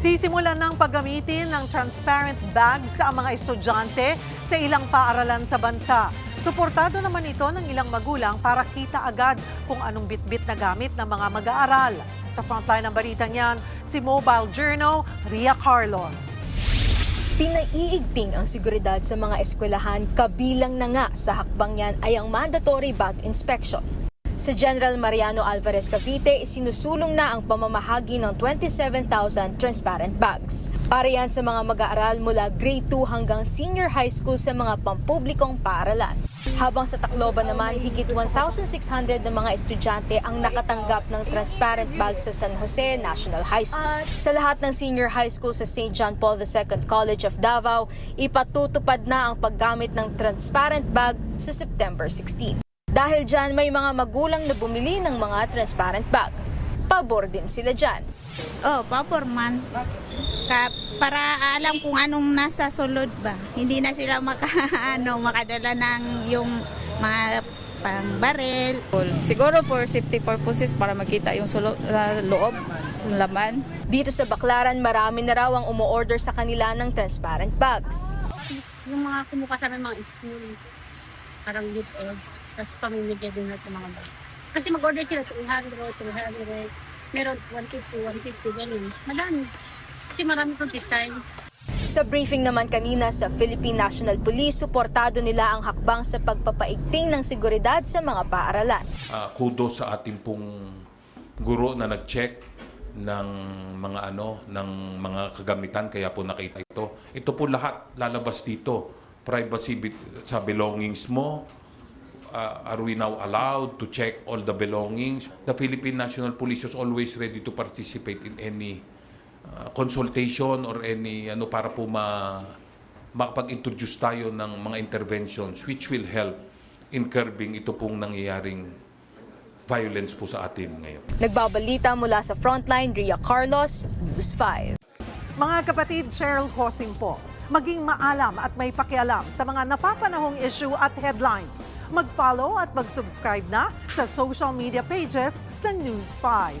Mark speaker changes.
Speaker 1: Sisimulan ng paggamitin ng transparent bags ang mga estudyante sa ilang paaralan sa bansa. Suportado naman ito ng ilang magulang para kita agad kung anong bitbit na gamit ng mga mag-aaral. Sa frontline ng balitang yan, si Mobile Journal, Ria Carlos.
Speaker 2: Pinaiigting ang seguridad sa mga eskwelahan, kabilang na nga sa hakbang yan ay ang mandatory bag inspection. Sa General Mariano Alvarez Cavite, sinusulong na ang pamamahagi ng 27,000 transparent bags. Para yan sa mga mag-aaral mula grade 2 hanggang senior high school sa mga pampublikong paaralan. Habang sa Tacloban naman, higit 1,600 na mga estudyante ang nakatanggap ng transparent bags sa San Jose National High School. Sa lahat ng senior high school sa St. John Paul II College of Davao, ipatutupad na ang paggamit ng transparent bag sa September 16. Dahil dyan, may mga magulang na bumili ng mga transparent bag. Pabor din sila dyan.
Speaker 3: Oh, pabor man. Para alam kung anong nasa sulod ba. Hindi na sila makadala ng yung mga pang barel.
Speaker 4: Siguro for safety purposes para makita yung loob, yung laman.
Speaker 2: Dito sa Baclaran, marami na raw ang umu-order sa kanila ng transparent bags.
Speaker 5: Yung mga kumukuha ng mga school, parang youth ed, tapos pamimigay din na sa mga bag. Kasi mag-order sila 200, 200, meron 150, 150, ganun. Madami. Kasi marami itong design.
Speaker 2: Sa briefing naman kanina sa Philippine National Police, suportado nila ang hakbang sa pagpapaigting ng seguridad sa mga paaralan.
Speaker 6: Kudos sa ating pong guro na nag-check ng ng mga kagamitan, kaya po nakita ito. Ito po lahat lalabas dito. Privacy sa belongings mo. Are we now allowed to check all the belongings? The Philippine National Police is always ready to participate in any consultation or any para po makapag-introduce tayo ng mga interventions which will help in curbing ito pong nangyayaring violence po sa atin ngayon.
Speaker 2: Nagbabalita mula sa Frontline, Ria Carlos, News 5.
Speaker 1: Mga kapatid, Cheryl Hosing po. Maging maalam at may pakialam sa mga napapanahong issue at headlines. Mag-follow at mag-subscribe na sa social media pages ng News 5.